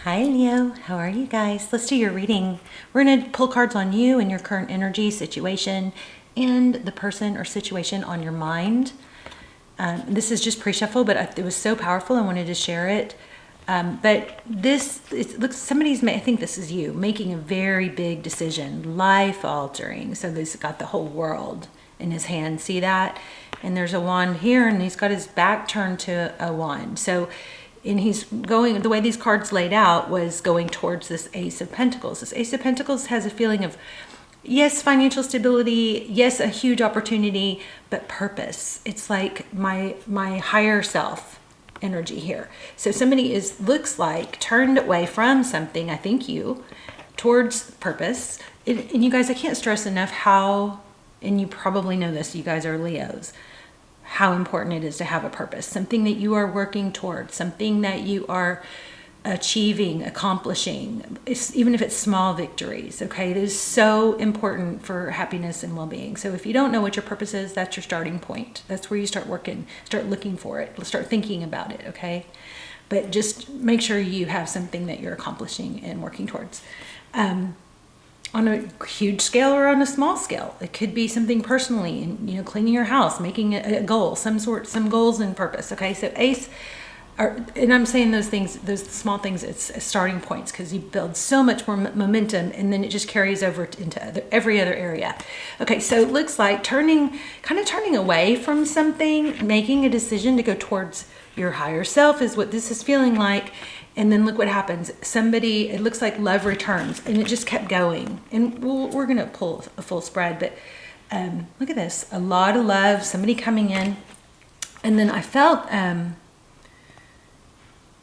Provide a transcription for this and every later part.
Hi Leo, how are you guys? Let's do your reading. We're going to pull cards on you and your current energy, situation, and the person or situation on your mind. This is just pre-shuffle, but it was so powerful I wanted to share it. But this, it looks, I think this is you, making a very big decision, life-altering. So he's got the whole world in his hand, see that? And there's a wand here, and he's got his back turned to a wand. So and he's going, the way these cards laid out was going towards this Ace of Pentacles. This Ace of Pentacles has a feeling of, yes, financial stability, yes, a huge opportunity, but purpose. It's like my higher self energy here. So somebody looks like turned away from something, I think you, towards purpose. And you guys, I can't stress enough how, and you probably know this, you guys are Leos, how important it is to have a purpose, something that you are working towards, something that you are achieving, accomplishing, even if it's small victories, okay? It is so important for happiness and well-being. So if you don't know what your purpose is, that's your starting point. That's where you start working, start looking for it, start thinking about it, okay? But just make sure you have something that you're accomplishing and working towards. On a huge scale or on a small scale. It could be something personally, and cleaning your house, making a goal, some goals and purpose. Okay, so Ace, and I'm saying those things, those small things, it's starting points because you build so much more momentum, and then it just carries over into every other area. Okay, so it looks like kind of turning away from something, making a decision to go towards your higher self is what this is feeling like. And then look what happens. It looks like love returns, and it just kept going. And we're going to pull a full spread, but look at this. A lot of love, somebody coming in. And then I felt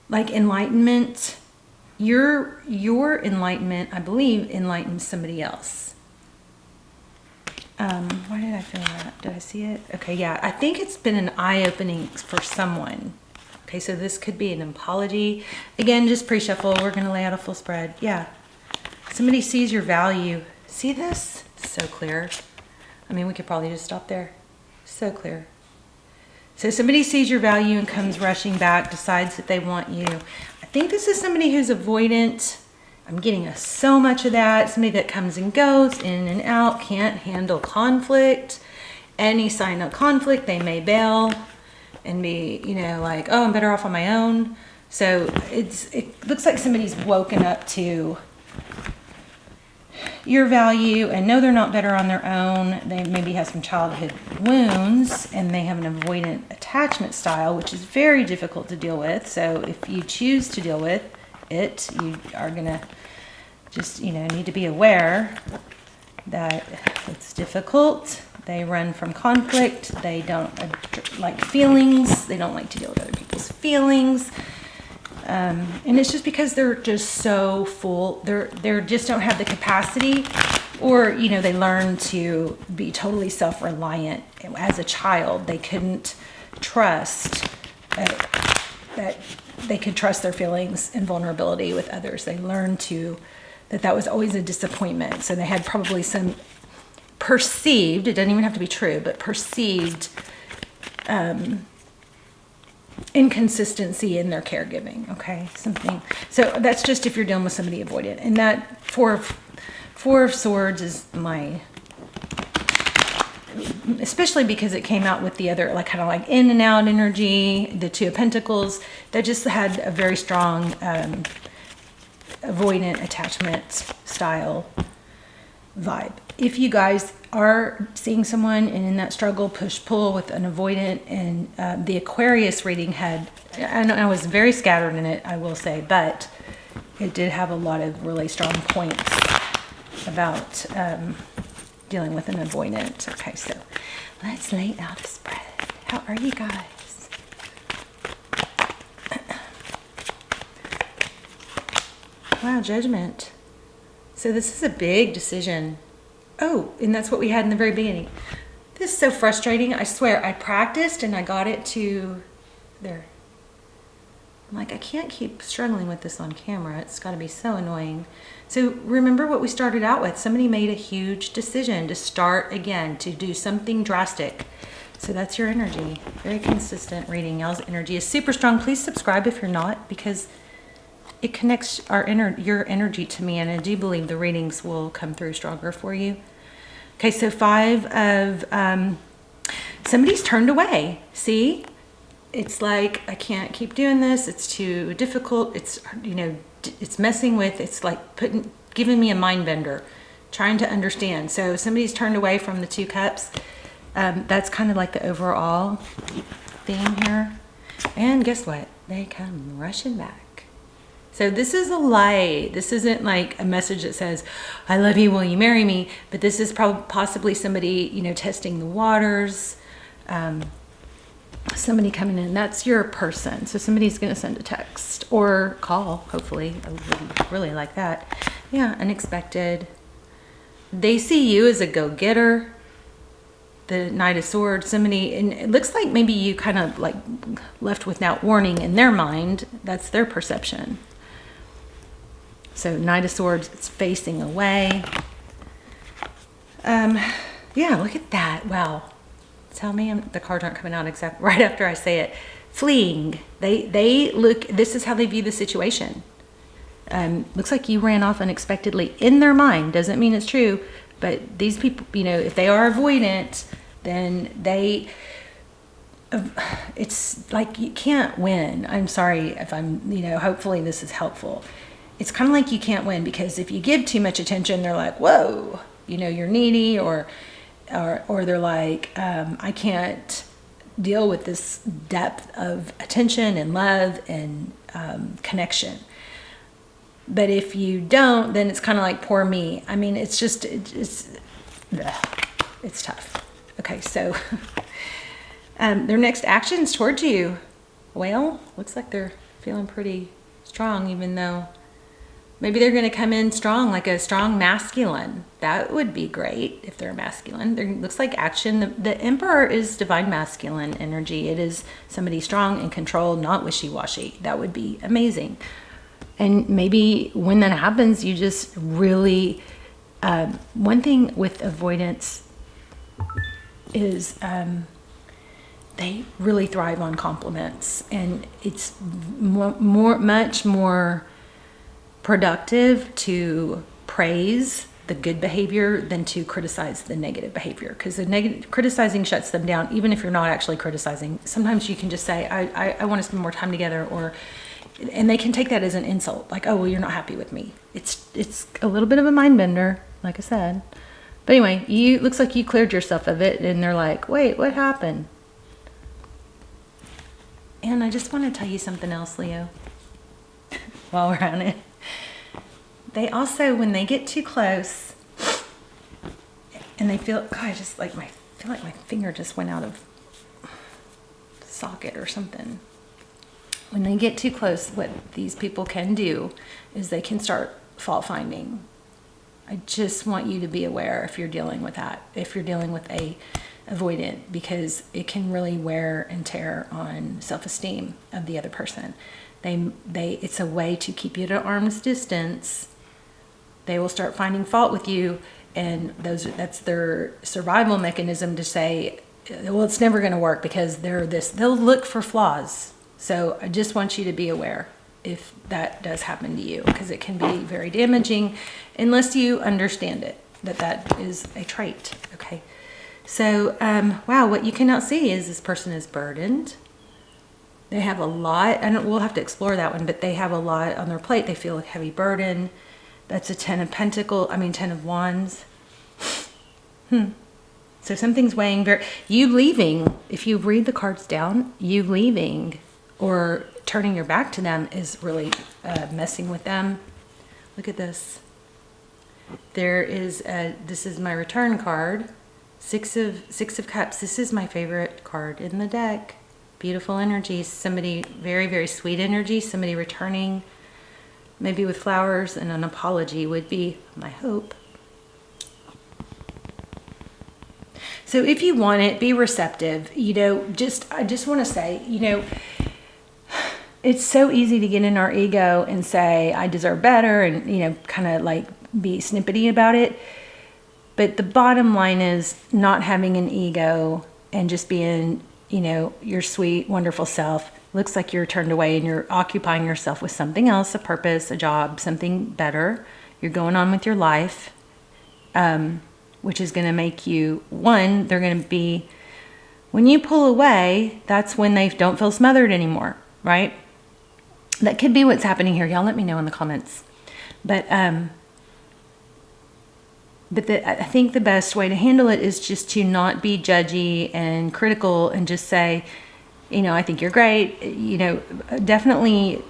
like enlightenment. Your enlightenment, I believe, enlightens somebody else. Why did I feel that? Did I see it? Okay, yeah. I think it's been an eye-opening for someone. Okay, so this could be an apology. Again, just pre-shuffle. We're going to lay out a full spread. Yeah. Somebody sees your value. See this? So clear. I mean, we could probably just stop there. So clear. So somebody sees your value and comes rushing back, decides that they want you. I think this is somebody who's avoidant. I'm getting so much of that. Somebody that comes and goes, in and out, can't handle conflict. Any sign of conflict, they may bail and be, like, oh, I'm better off on my own. So it looks like somebody's woken up to your value and know they're not better on their own. They maybe have some childhood wounds, and they have an avoidant attachment style, which is very difficult to deal with. So if you choose to deal with it, you are gonna just, need to be aware that it's difficult. They run from conflict. They don't like feelings. They don't like to deal with other people's feelings. And it's just because they're just so full. They just don't have the capacity, or, they learn to be totally self-reliant. As a child, they couldn't trust that they could trust their feelings and vulnerability with others. They learned that was always a disappointment. So they had probably some perceived, it doesn't even have to be true, but perceived inconsistency in their caregiving, okay? So that's just if you're dealing with somebody avoidant. And that Four of Swords is especially because it came out with the other, kind of like in and out energy, the Two of Pentacles, that just had a very strong avoidant attachment style vibe. If you guys are seeing someone and in that struggle, push-pull with an avoidant, and the Aquarius reading I was very scattered in it, I will say, but it did have a lot of really strong points about dealing with an avoidant. Okay, so let's lay out a spread. How are you guys? Wow, Judgment. So this is a big decision. Oh, and that's what we had in the very beginning. This is so frustrating. I swear, I practiced and I got it to there. I'm like, I can't keep struggling with this on camera. It's got to be so annoying. So remember what we started out with. Somebody made a huge decision to start again, to do something drastic. So that's your energy. Very consistent reading. Y'all's energy is super strong. Please subscribe if you're not, because it connects your energy to me, and I do believe the readings will come through stronger for you. Okay, so 5 of somebody's turned away. See, it's like, I can't keep doing this. It's too difficult. It's, you know, it's messing with. It's like giving me a mind bender, trying to understand. So somebody's turned away from the 2 cups. That's kind of like the overall theme here. And guess what? They come rushing back. So this is a light. This isn't like a message that says, I love you, will you marry me? But this is possibly somebody, you know, testing the waters. Somebody coming in. That's your person. So somebody's going to send a text or call, hopefully. I would really like that. Yeah, unexpected. They see you as a go-getter. The Knight of Swords, somebody, and it looks like maybe you kind of like left without warning in their mind. That's their perception. So Knight of Swords, it's facing away. Yeah, look at that. Wow. Tell me the cards aren't coming out exactly right after I say it. Fleeing. They look, this is how they view the situation. Looks like you ran off unexpectedly in their mind. Doesn't mean it's true. But these people, you know, if they are avoidant, then it's like you can't win. I'm sorry if I'm, you know, hopefully this is helpful. It's kind of like you can't win, because if you give too much attention, they're like, whoa, you know, you're needy, or they're like, I can't deal with this depth of attention and love and connection. But if you don't, then it's kind of like, poor me. I mean, it's just, it's tough. Okay, so their next actions towards you, well, looks like they're feeling pretty strong, even though maybe they're going to come in strong, like a strong masculine. That would be great if they're masculine. There looks like action. The Emperor is divine masculine energy. It is somebody strong and controlled, not wishy-washy. That would be amazing. And maybe when that happens, you just really, one thing with avoidance is they really thrive on compliments, and it's much more productive to praise the good behavior than to criticize the negative behavior, because criticizing shuts them down. Even if you're not actually criticizing, sometimes you can just say, I want to spend more time together, and they can take that as an insult, like, oh, well, you're not happy with me. It's a little bit of a mind bender, like I said. But anyway, looks like you cleared yourself of it, and they're like, wait, what happened? And I just want to tell you something else, Leo, while we're on it. They also, when they get too close, and they feel, God, I feel like my finger just went out of the socket or something. When they get too close, what these people can do is they can start fault finding. I just want you to be aware if you're dealing with that, if you're dealing with a avoidant, because it can really wear and tear on self-esteem of the other person. It's a way to keep you at arm's distance. They will start finding fault with you, and that's their survival mechanism to say, well, it's never going to work, because they'll look for flaws. So I just want you to be aware if that does happen to you, because it can be very damaging unless you understand it, that is a trait. Okay. So, wow, what you cannot see is this person is burdened. They have a lot, we'll have to explore that one, but they have a lot on their plate. They feel a heavy burden. That's a 10 of Wands. So something's weighing you leaving, if you read the cards down, you leaving or turning your back to them is really messing with them. Look at this. This is my return card. Six of Cups. This is my favorite card in the deck. Beautiful energy. Somebody, very, very sweet energy. Somebody returning, maybe with flowers and an apology would be my hope. So if you want it, be receptive. I just want to say, it's so easy to get in our ego and say, I deserve better, and, kind of like be snippety about it. But the bottom line is not having an ego and just being, your sweet, wonderful self. Looks like you're turned away and you're occupying yourself with something else, a purpose, a job, something better. You're going on with your life, which is going to make you, one, they're going to be, when you pull away, that's when they don't feel smothered anymore, right? That could be what's happening here. Y'all let me know in the comments. But I think the best way to handle it is just to not be judgy and critical and just say, you know, I think you're great. You know, definitely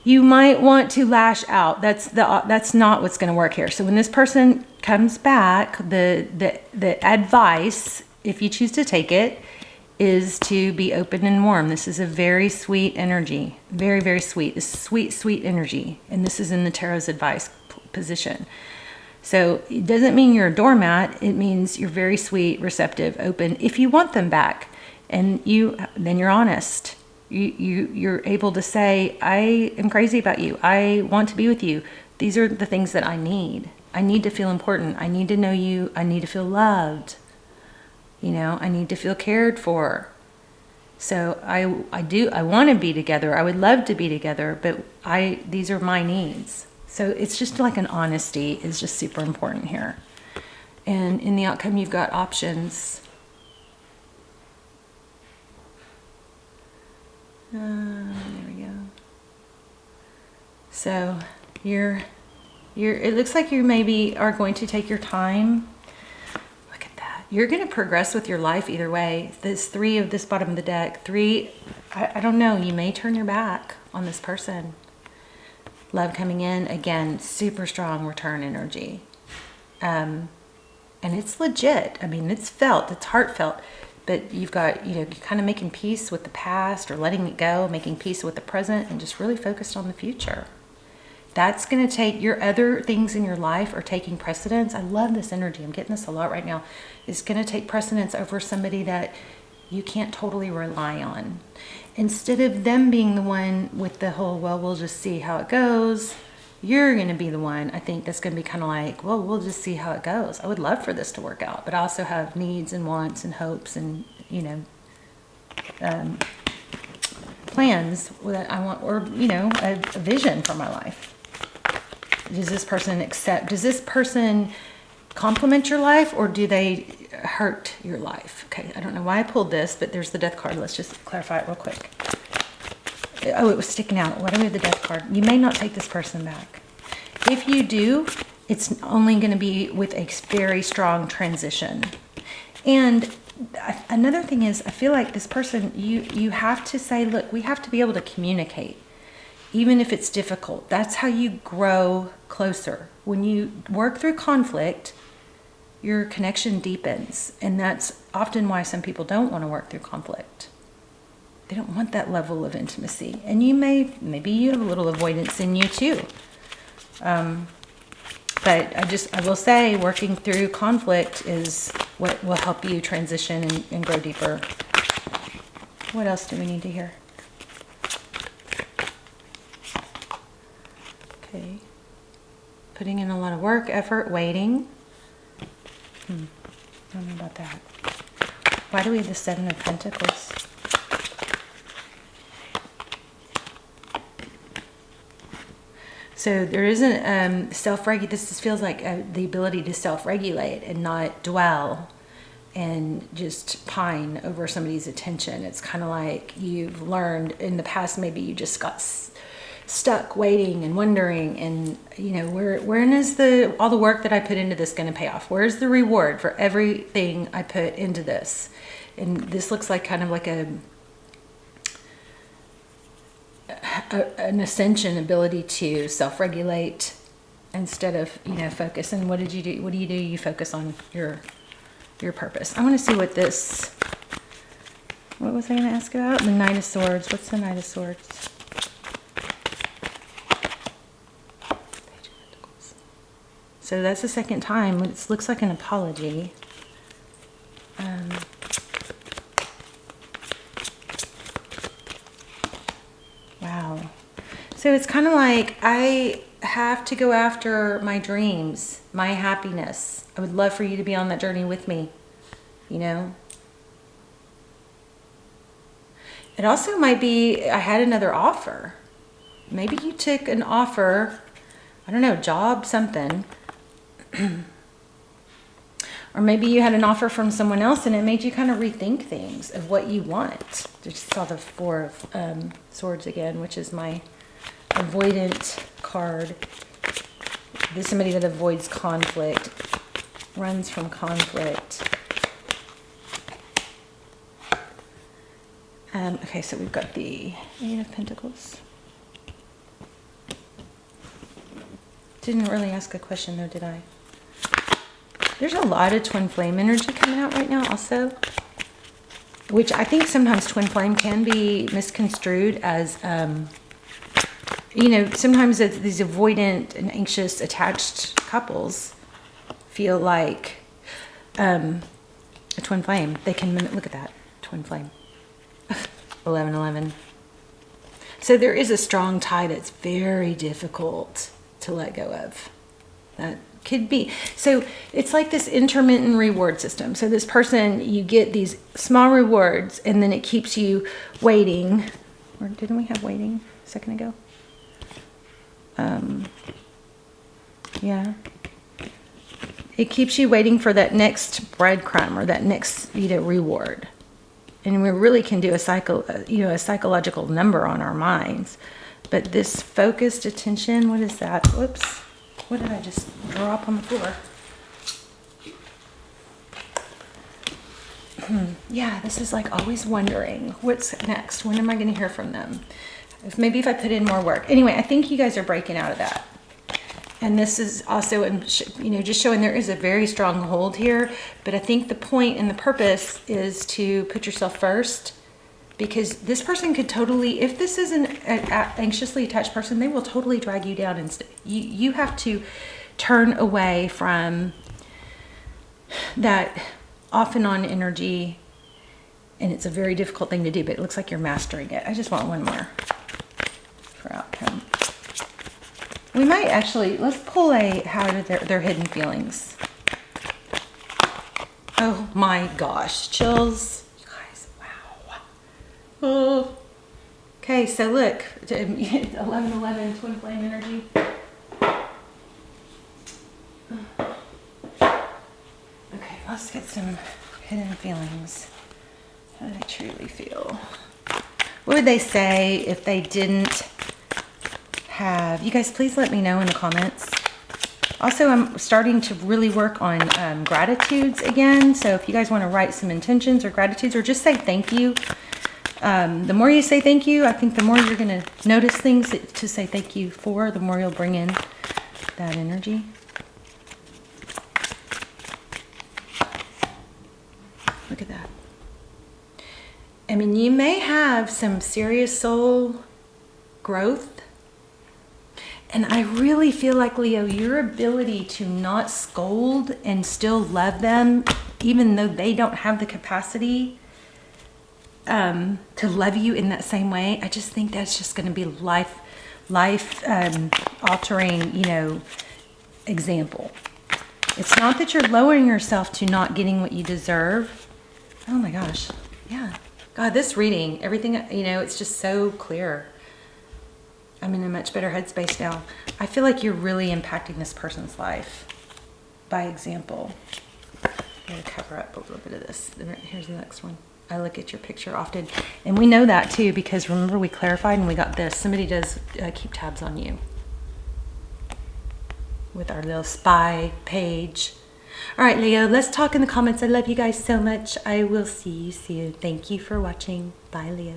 you might want to lash out. That's not what's going to work here. So when this person comes back, the advice, if you choose to take it, is to be open and warm. This is a very sweet energy. Very, very sweet. This sweet, sweet energy. And this is in the Tarot's advice position. So it doesn't mean you're a doormat. It means you're very sweet, receptive, open. If you want them back, and then you're honest. You're able to say, I am crazy about you. I want to be with you. These are the things that I need. I need to feel important. I need to know you. I need to feel loved. You know, I need to feel cared for. So I want to be together. I would love to be together, but these are my needs. So it's just like an honesty is just super important here. And in the outcome, you've got options. There we go. So it looks like you maybe are going to take your time. You're going to progress with your life either way. This 3 of this bottom of the deck, 3, I don't know, you may turn your back on this person. Love coming in, again, super strong return energy. And it's legit. I mean, it's felt, it's heartfelt. But you've got, you know, you're kind of making peace with the past or letting it go, making peace with the present, and just really focused on the future. That's going to take your other things in your life are taking precedence. I love this energy. I'm getting this a lot right now. It's going to take precedence over somebody that you can't totally rely on. Instead of them being the one with the whole, well, we'll just see how it goes, you're going to be the one, I think, that's going to be kind of like, well, we'll just see how it goes. I would love for this to work out, but I also have needs and wants and hopes and, you know, plans that I want, or, you know, a vision for my life. Does this person complement your life, or do they hurt your life? Okay, I don't know why I pulled this, but there's the death card. Let's just clarify it real quick. Oh, it was sticking out. Why do we have the death card? You may not take this person back. If you do, it's only going to be with a very strong transition. And another thing is, I feel like this person, you have to say, look, we have to be able to communicate. Even if it's difficult, that's how you grow closer. When you work through conflict, your connection deepens. And that's often why some people don't want to work through conflict. They don't want that level of intimacy. And maybe you have a little avoidance in you too. But I will say working through conflict is what will help you transition and grow deeper. What else do we need to hear? Okay. Putting in a lot of work, effort, waiting. I don't know about that. Why do we have the 7 of Pentacles? So there isn't self-regulate. This feels like the ability to self-regulate and not dwell and just pine over somebody's attention. It's kind of like you've learned in the past, maybe you just got stuck waiting and wondering, and you know, when is all the work that I put into this going to pay off? Where's the reward for everything I put into this? And this looks like kind of like an ascension ability to self-regulate instead of, you know, focus. And what do? You focus on your purpose. I want to see what was I going to ask about? The Knight of Swords. What's the Knight of Swords? So that's the second time. It looks like an apology. Wow. So it's kind of like I have to go after my dreams, my happiness. I would love for you to be on that journey with me, you know? It also might be, I had another offer. Maybe you took an offer, I don't know, job, something. Or maybe you had an offer from someone else and it made you kind of rethink things of what you want. Just saw the Four of Swords again, which is my avoidant card. This is somebody that avoids conflict, runs from conflict. Okay, so we've got the Eight of Pentacles. Didn't really ask a question though, did I? There's a lot of twin flame energy coming out right now also, which I think sometimes twin flame can be misconstrued as, you know, sometimes these avoidant and anxious attached couples feel like a twin flame. They can mimic, look at that, twin flame. 1111. So there is a strong tie that's very difficult to let go of. That could be. So it's like this intermittent reward system. So this person, you get these small rewards and then it keeps you waiting. Or didn't we have waiting a second ago? Yeah. It keeps you waiting for that next breadcrumb or that next, you know, reward. And we really can do a psychological number on our minds. But this focused attention, what is that? Whoops. What did I just drop on the floor? Yeah, this is like always wondering, what's next? When am I going to hear from them? Maybe if I put in more work. Anyway, I think you guys are breaking out of that. And this is also, you know, just showing there is a very strong hold here. But I think the point and the purpose is to put yourself first. Because this person could totally, if this is an anxiously attached person, they will totally drag you down. And you have to turn away from that off and on energy. And it's a very difficult thing to do, but it looks like you're mastering it. I just want one more for outcome. We might actually, let's pull a, how did their hidden feelings. Oh my gosh, chills. You guys, wow. Oh. Okay, so look, 1111 twin flame energy. Okay, let's get some hidden feelings. How do they truly feel? What would they say if they didn't have, you guys please let me know in the comments. Also, I'm starting to really work on gratitudes again. So if you guys want to write some intentions or gratitudes or just say thank you. The more you say thank you, I think the more you're going to notice things to say thank you for, the more you'll bring in that energy. Look at that. I mean, you may have some serious soul growth. And I really feel like, Leo, your ability to not scold and still love them, even though they don't have the capacity to love you in that same way, I just think that's just going to be life altering, you know, example. It's not that you're lowering yourself to not getting what you deserve. Oh my gosh. Yeah. God, this reading, everything, you know, it's just so clear. I'm in a much better headspace now. I feel like you're really impacting this person's life by example. I'm going to cover up a little bit of this. Here's the next one. I look at your picture often. And we know that too, because remember we clarified and we got this. Somebody does keep tabs on you with our little spy page. All right, Leo, let's talk in the comments. I love you guys so much. I will see you soon. Thank you for watching. Bye, Leo.